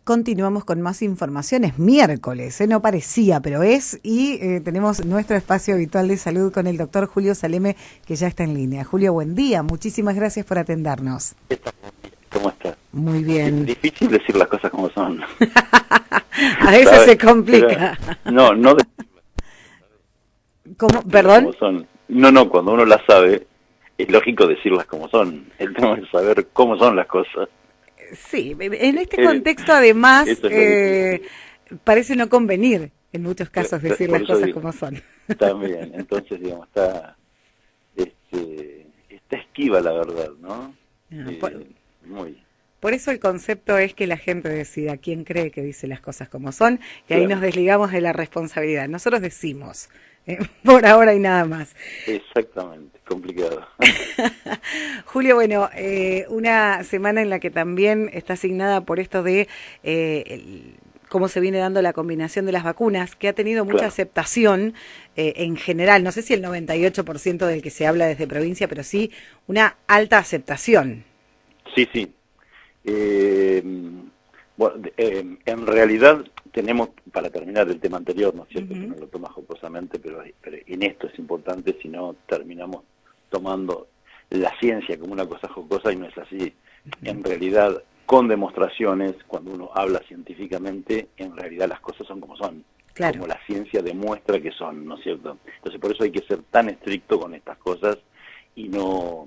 Continuamos con más informaciones. Miércoles, no parecía, pero es, y tenemos nuestro espacio habitual de salud con el doctor Julio Saleme, que ya está en línea. Julio, buen día. Muchísimas gracias por atendernos. ¿Cómo estás? Muy bien. Es difícil decir las cosas como son. A veces ¿sabes? se complica. Pero, no ¿Cómo? ¿Perdón? como son. No, cuando uno las sabe, es lógico decirlas como son. El tema es saber cómo son las cosas. Sí, en este contexto además parece no convenir en muchos casos decir las cosas como son. También, entonces digamos, está esquiva la verdad, ¿no? Muy. Por eso el concepto es que la gente decida quién cree que dice las cosas como son, y ahí nos desligamos de la responsabilidad. Nosotros decimos, por ahora y nada más. Exactamente, complicado. Julio, bueno, una semana en la que también está asignada por esto de cómo se viene dando la combinación de las vacunas, que ha tenido mucha aceptación en general, no sé si el 98% del que se habla desde provincia, pero sí una alta aceptación. Sí. Bueno, en realidad tenemos, para terminar el tema anterior, ¿no es cierto? Que no lo tomas jocosamente, pero en esto es importante, si no terminamos tomando la ciencia como una cosa jocosa y no es así. En realidad, con demostraciones, cuando uno habla científicamente, en realidad las cosas son como son. Claro. Como la ciencia demuestra que son, ¿no es cierto? Entonces por eso hay que ser tan estricto con estas cosas y no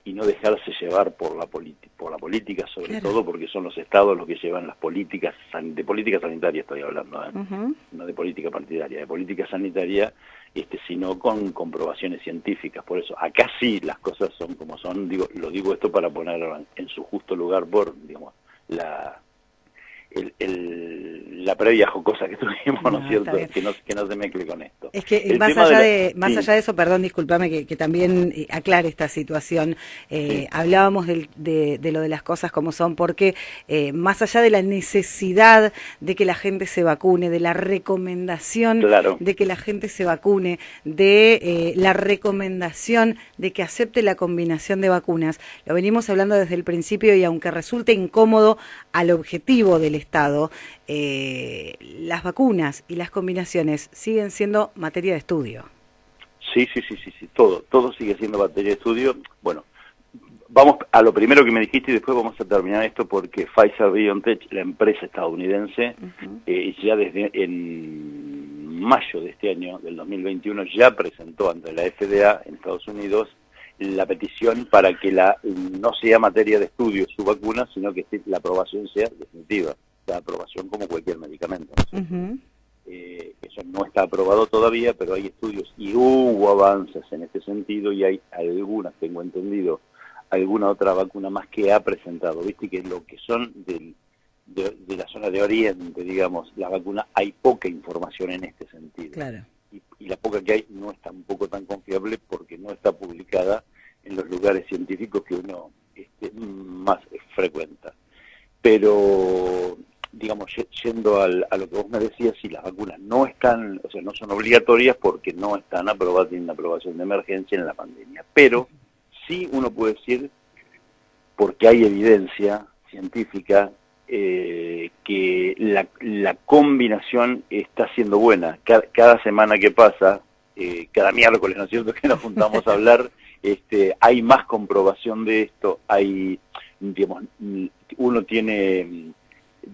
dejarse llevar por la política, sobre todo porque son los estados los que llevan las políticas, de política sanitaria estoy hablando, no de política partidaria, de política sanitaria, sino con comprobaciones científicas. Por eso, acá sí las cosas son como son, lo digo esto para poner en su justo lugar por, digamos, la previa jocosa que tuvimos, ¿no es cierto? Que no se mezcle con esto. Es que más allá de eso, perdón, discúlpame que también aclare esta situación, hablábamos de lo de las cosas como son, porque más allá de la necesidad de que la gente se vacune, de la recomendación de que la gente se vacune, de la recomendación de que acepte la combinación de vacunas, lo venimos hablando desde el principio y aunque resulte incómodo al objetivo del Estado, las vacunas y las combinaciones siguen siendo materia de estudio. Sí, todo sigue siendo materia de estudio. Bueno, vamos a lo primero que me dijiste y después vamos a terminar esto porque Pfizer-BioNTech, la empresa estadounidense, ya desde en mayo de este año, del 2021, ya presentó ante la FDA en Estados Unidos la petición para que no sea materia de estudio su vacuna, sino que la aprobación sea definitiva. La aprobación como cualquier medicamento, ¿no? Eso no está aprobado todavía, pero hay estudios y hubo avances en este sentido y hay algunas, tengo entendido, alguna otra vacuna más que ha presentado, viste que lo que son de la zona de Oriente, digamos, la vacuna, hay poca información en este sentido. Claro. Y la poca que hay no es tampoco tan confiable porque no está publicada en los lugares científicos que uno más frecuenta. Pero digamos, yendo a lo que vos me decías, si las vacunas no están, o sea, no son obligatorias porque no están aprobadas, tienen aprobación de emergencia en la pandemia, pero sí uno puede decir, porque hay evidencia científica, que la combinación está siendo buena. Cada semana que pasa, cada miércoles, ¿no es cierto?, que nos juntamos a hablar, hay más comprobación de esto, digamos, uno tiene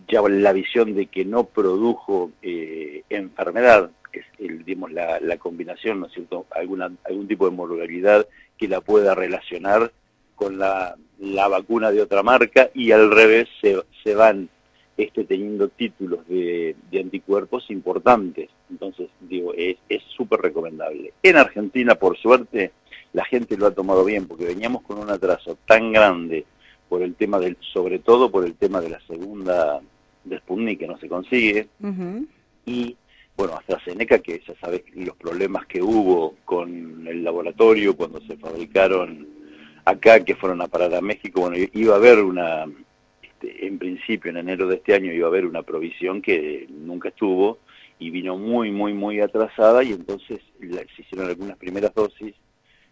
ya la visión de que no produjo enfermedad, es digamos, la combinación, ¿no es cierto?, algún tipo de morbilidad que la pueda relacionar con la vacuna de otra marca y al revés se van teniendo títulos de anticuerpos importantes. Entonces, digo, es súper recomendable. En Argentina, por suerte, la gente lo ha tomado bien, porque veníamos con un atraso tan grande por el tema sobre todo por el tema de la segunda de Sputnik que no se consigue, y bueno, AstraZeneca, que ya sabes los problemas que hubo con el laboratorio cuando se fabricaron acá, que fueron a parar a México. Bueno, iba a haber en principio en enero de este año iba a haber una provisión que nunca estuvo y vino muy atrasada, y entonces se hicieron algunas primeras dosis.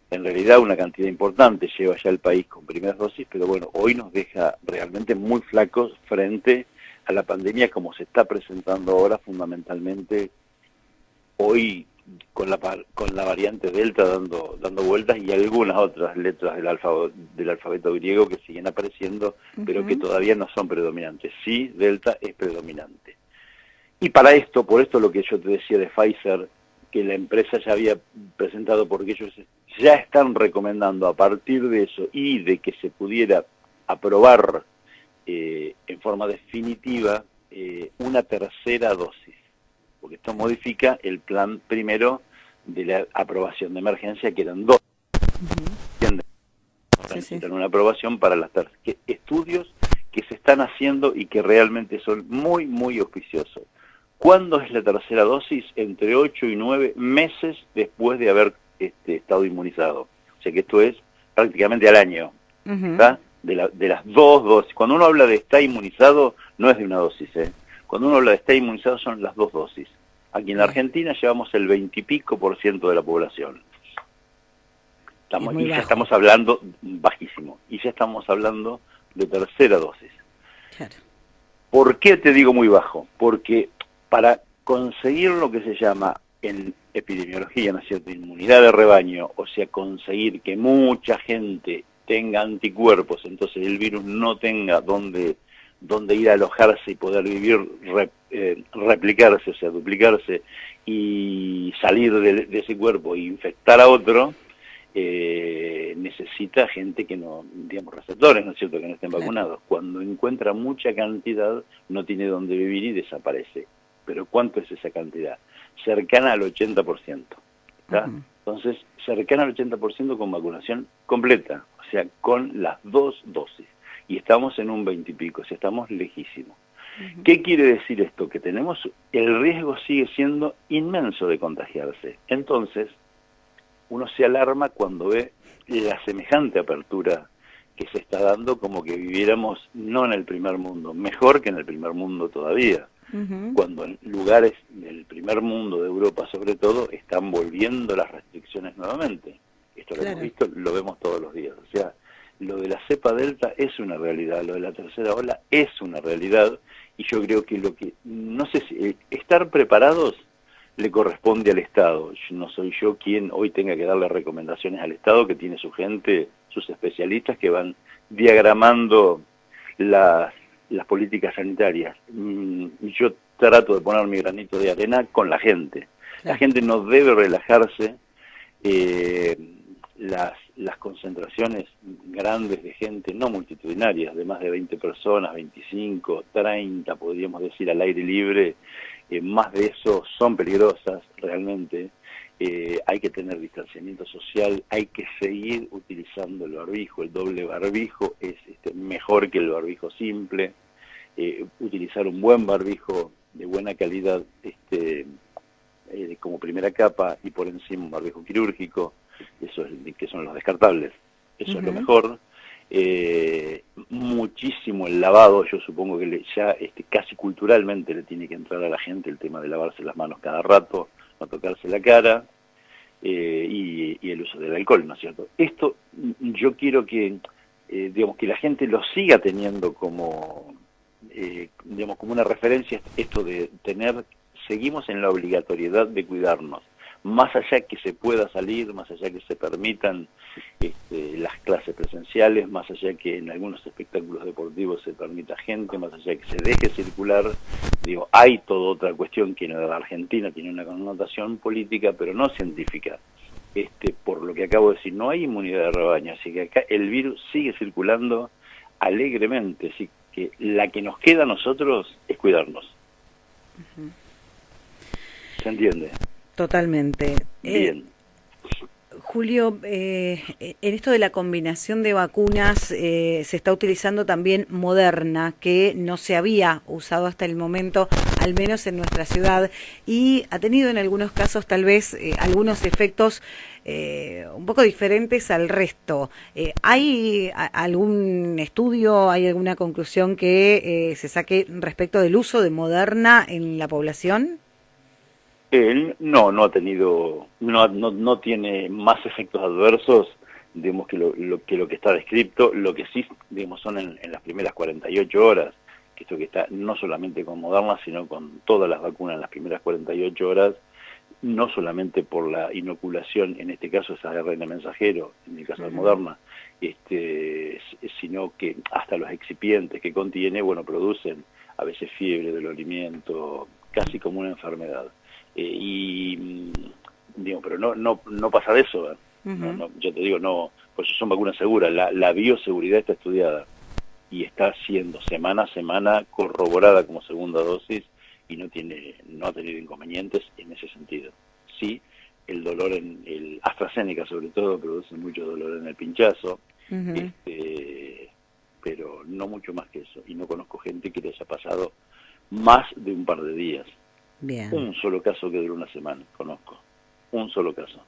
En realidad una cantidad importante lleva ya el país con primeras dosis, pero bueno, hoy nos deja realmente muy flacos frente a la pandemia como se está presentando ahora, fundamentalmente hoy con la variante Delta dando vueltas, y algunas otras letras del alfabeto griego que siguen apareciendo, pero que todavía no son predominantes. Sí, Delta es predominante. Y para esto, por esto lo que yo te decía de Pfizer, que la empresa ya había presentado, porque ellos ya están recomendando a partir de eso y de que se pudiera aprobar en forma definitiva una tercera dosis, porque esto modifica el plan primero de la aprobación de emergencia, que eran 2. Necesitan una aprobación para las estudios que se están haciendo y que realmente son muy, muy auspiciosos. ¿Cuándo es la tercera dosis? Entre 8 y 9 meses después de haber estado inmunizado. O sea que esto es prácticamente al año, ¿está? De las 2 dosis. Cuando uno habla de está inmunizado, no es de una dosis, ¿eh? Cuando uno habla de está inmunizado son las 2 dosis. Aquí en la Argentina llevamos el 20 y pico % de la población. Ya estamos hablando, bajísimo, y ya estamos hablando de tercera dosis. Claro. ¿Por qué te digo muy bajo? Porque para conseguir lo que se llama en epidemiología, ¿no es cierto?, inmunidad de rebaño, o sea, conseguir que mucha gente tenga anticuerpos, entonces el virus no tenga dónde ir a alojarse y poder vivir, replicarse, o sea, duplicarse, y salir de ese cuerpo e infectar a otro, necesita gente que no, digamos, receptores, ¿no es cierto?, que no estén vacunados. Cuando encuentra mucha cantidad, no tiene dónde vivir y desaparece. Pero ¿cuánto es esa cantidad? Cercana al 80%. ¿Está? Entonces, cercana al 80% con vacunación completa, o sea, con las 2 dosis. Y estamos en un 20 y pico, o sea, estamos lejísimos. ¿Qué quiere decir esto? Que el riesgo sigue siendo inmenso de contagiarse. Entonces, uno se alarma cuando ve la semejante apertura que se está dando, como que viviéramos no en el primer mundo, mejor que en el primer mundo todavía. Cuando en lugares del primer mundo, de Europa sobre todo, están volviendo las restricciones nuevamente. Esto lo hemos visto, lo vemos todos los días. O sea, lo de la cepa Delta es una realidad, lo de la tercera ola es una realidad, y yo creo que no sé si estar preparados le corresponde al Estado. No soy yo quien hoy tenga que darle recomendaciones al Estado, que tiene su gente, sus especialistas que van diagramando las políticas sanitarias. Yo trato de poner mi granito de arena con la gente. La gente no debe relajarse. Las concentraciones grandes de gente, no multitudinarias, de más de 20 personas, 25, 30, podríamos decir, al aire libre, más de eso son peligrosas realmente. Hay que tener distanciamiento social, hay que seguir utilizando el barbijo. El doble barbijo es mejor que el barbijo simple. Utilizar un buen barbijo de buena calidad como primera capa, y por encima un barbijo quirúrgico, eso es, que son los descartables, eso es lo mejor. Muchísimo el lavado. Yo supongo que ya casi culturalmente le tiene que entrar a la gente el tema de lavarse las manos cada rato, no tocarse la cara, y el uso del alcohol, ¿no es cierto? Esto yo quiero que, digamos, que la gente lo siga teniendo como, digamos, como una referencia, esto de seguimos en la obligatoriedad de cuidarnos, más allá que se pueda salir, más allá que se permitan las clases presenciales, más allá que en algunos espectáculos deportivos se permita gente, más allá que se deje circular. Digo, hay toda otra cuestión que en la Argentina tiene una connotación política, pero no científica. Por lo que acabo de decir, no hay inmunidad de rebaño, así que acá el virus sigue circulando alegremente, así que la que nos queda a nosotros es cuidarnos. ¿Se entiende? Totalmente. Bien. Julio, en esto de la combinación de vacunas se está utilizando también Moderna, que no se había usado hasta el momento, al menos en nuestra ciudad, y ha tenido en algunos casos tal vez algunos efectos un poco diferentes al resto. ¿Hay algún estudio, hay alguna conclusión que se saque respecto del uso de Moderna en la población? No ha tenido, no tiene más efectos adversos, digamos, que lo que está descrito. Lo que sí, digamos, son en las primeras 48 horas, esto que está no solamente con Moderna, sino con todas las vacunas en las primeras 48 horas, no solamente por la inoculación, en este caso es ARN mensajero, en el caso de Moderna, sino que hasta los excipientes que contiene, bueno, producen a veces fiebre, dolorimiento, casi como una enfermedad. Digo, pero no pasa de eso. Yo te digo, no, pues son vacunas seguras, la bioseguridad está estudiada y está siendo semana a semana corroborada como segunda dosis y no ha tenido inconvenientes en ese sentido. Sí, el dolor en el AstraZeneca sobre todo produce mucho dolor en el pinchazo, pero no mucho más que eso, y no conozco gente que le haya pasado más de un par de días. Bien. Un solo caso que duró una semana, conozco, un solo caso.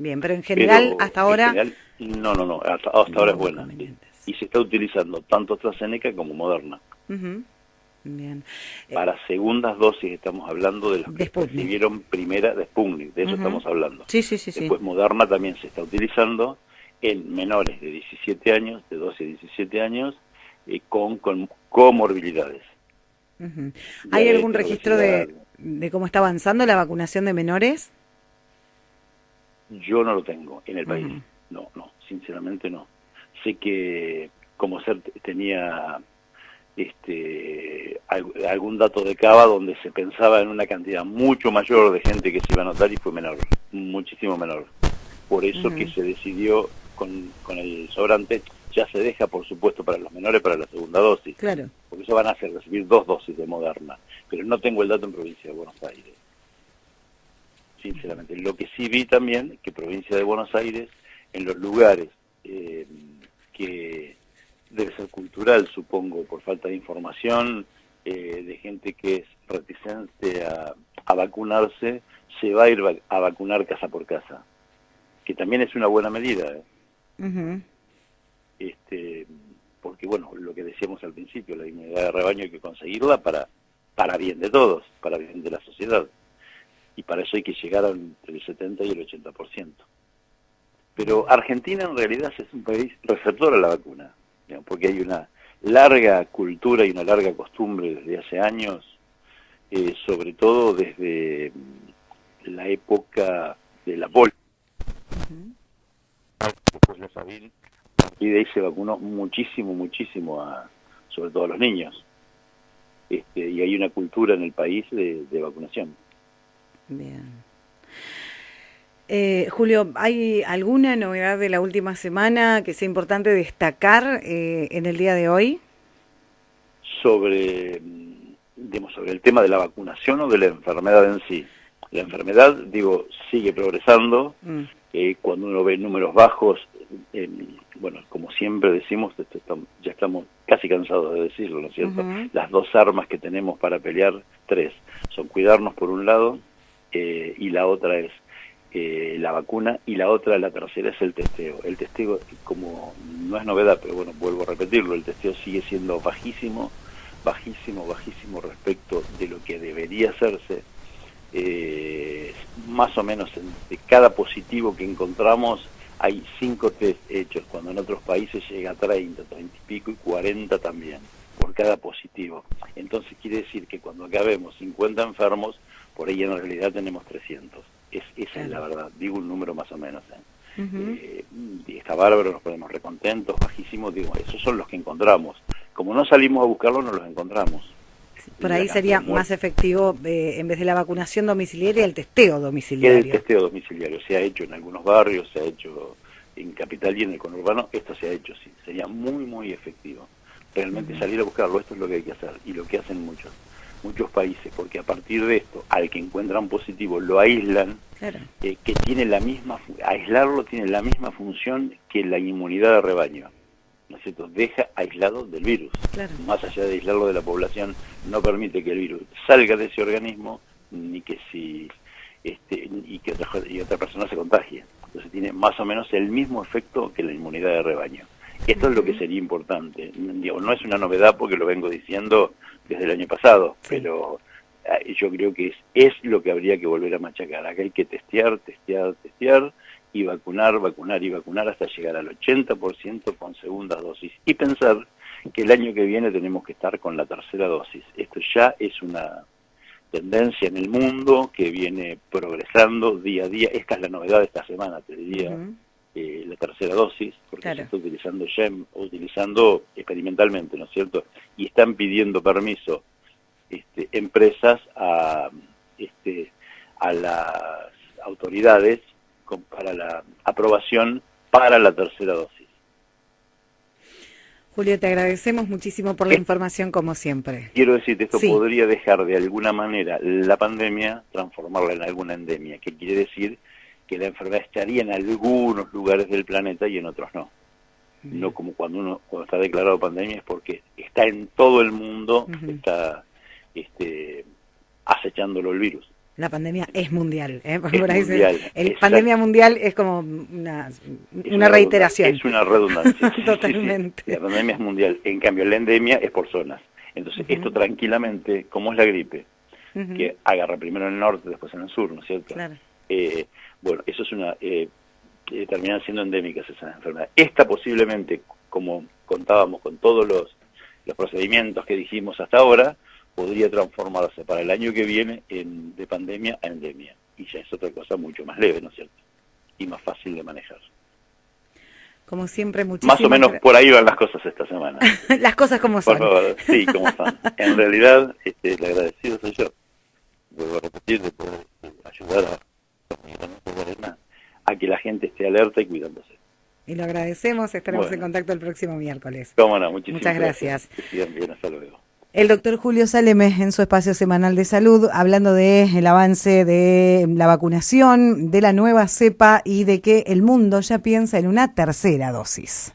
Bien, pero en general, hasta ahora... En general, no, hasta ahora es buena. Sí. Y se está utilizando tanto AstraZeneca como Moderna. Bien. Para segundas dosis estamos hablando de los que recibieron primera de Sputnik, de eso estamos hablando. Sí. Después Moderna también se está utilizando en menores de 17 años, de 12 a 17 años, con comorbilidades. ¿Hay algún registro de cómo está avanzando la vacunación de menores? Yo no lo tengo en el país, no, sinceramente no. Sé que como ser tenía algún dato de Cava donde se pensaba en una cantidad mucho mayor de gente que se iba a anotar y fue menor, muchísimo menor. Por eso que se decidió con el sobrante, ya se deja por supuesto para los menores para la segunda dosis. Claro. Porque eso van a hacer recibir 2 dosis de Moderna, pero no tengo el dato en provincia de Buenos Aires. Sinceramente, lo que sí vi también, que provincia de Buenos Aires, en los lugares que debe ser cultural, supongo, por falta de información, de gente que es reticente a vacunarse, se va a ir a vacunar casa por casa, que también es una buena medida. Porque, bueno, lo que decíamos al principio, la inmunidad de rebaño hay que conseguirla para bien de todos, para bien de la sociedad. Y para eso hay que llegar entre el 70 y el 80%. Pero Argentina en realidad es un país receptor a la vacuna, porque hay una larga cultura y una larga costumbre desde hace años, sobre todo desde la época de la polio. Después la Sabin, y de ahí se vacunó muchísimo sobre todo a los niños. Y hay una cultura en el país de vacunación. Bien. Julio, ¿hay alguna novedad de la última semana que sea importante destacar en el día de hoy? Sobre el tema de la vacunación o de la enfermedad en sí. La enfermedad, sigue progresando. Cuando uno ve números bajos, bueno, como siempre decimos, ya estamos casi cansados de decirlo, ¿no es cierto? Las 2 armas que tenemos para pelear, 3, son cuidarnos por un lado, y la otra es la vacuna, y la tercera es el testeo. El testeo, como no es novedad, pero bueno, vuelvo a repetirlo, el testeo sigue siendo bajísimo respecto de lo que debería hacerse. Más o menos de cada positivo que encontramos hay 5 test hechos, cuando en otros países llega a 30 y pico y 40 también, por cada positivo. Entonces quiere decir que cuando acabemos 50 enfermos, por ahí en realidad tenemos 300. Esa es la verdad, digo un número más o menos. Está bárbaro, nos ponemos recontentos, bajísimos, esos son los que encontramos. Como no salimos a buscarlos, no los encontramos. Por ahí sería más efectivo, en vez de la vacunación domiciliaria, el testeo domiciliario. El testeo domiciliario se ha hecho en algunos barrios, se ha hecho en Capital y en el conurbano, esto se ha hecho, sí, sería muy efectivo. Realmente salir a buscarlo, esto es lo que hay que hacer, y lo que hacen muchos países, porque a partir de esto, al que encuentran positivo, lo aíslan, claro. Que tiene aislarlo tiene la misma función que la inmunidad de rebaño. ¿No es cierto? Deja aislado del virus. Claro. Más allá de aislarlo de la población, no permite que el virus salga de ese organismo, ni que otra persona se contagie. Entonces tiene más o menos el mismo efecto que la inmunidad de rebaño. Esto es lo que sería importante. No es una novedad porque lo vengo diciendo desde el año pasado, pero yo creo que es lo que habría que volver a machacar. Acá hay que testear y vacunar hasta llegar al 80% con segundas dosis. Y pensar que el año que viene tenemos que estar con la tercera dosis. Esto ya es una tendencia en el mundo que viene progresando día a día. Esta es la novedad de esta semana, te diría, la tercera dosis, porque se está utilizando ya, utilizando experimentalmente, ¿no es cierto? Y están pidiendo permiso empresas a las autoridades para la aprobación para la tercera dosis. Julio, te agradecemos muchísimo por la información, como siempre. Quiero decirte, esto podría dejar de alguna manera la pandemia, transformarla en alguna endemia, que quiere decir que la enfermedad estaría en algunos lugares del planeta y en otros no. No como cuando está declarado pandemia, es porque está en todo el mundo, está acechándolo el virus. La pandemia es mundial, ¿eh? Porque por ahí mundial, pandemia mundial es como una reiteración. Es una redundancia. Totalmente. Sí. La pandemia es mundial, en cambio la endemia es por zonas. Entonces esto tranquilamente, como es la gripe, que agarra primero en el norte, después en el sur, ¿no es cierto? Claro. Bueno, eso es una... terminan siendo endémicas esas enfermedades. Esta posiblemente, como contábamos con todos los procedimientos que dijimos hasta ahora, podría transformarse para el año que viene de pandemia a endemia. Y ya es otra cosa mucho más leve, ¿no es cierto? Y más fácil de manejar. Como siempre, muchísimas Más o menos por ahí van las cosas esta semana. Las cosas como son. Por favor, sí, como son. En realidad, el agradecido soy yo. Vuelvo a repetir, de poder ayudar a que la gente esté alerta y cuidándose. Y lo agradecemos, estaremos en contacto el próximo miércoles. Cómo no, muchas gracias. Que sigan bien, hasta luego. El doctor Julio Saleme en su espacio semanal de salud, hablando del avance de la vacunación, de la nueva cepa y de que el mundo ya piensa en una tercera dosis.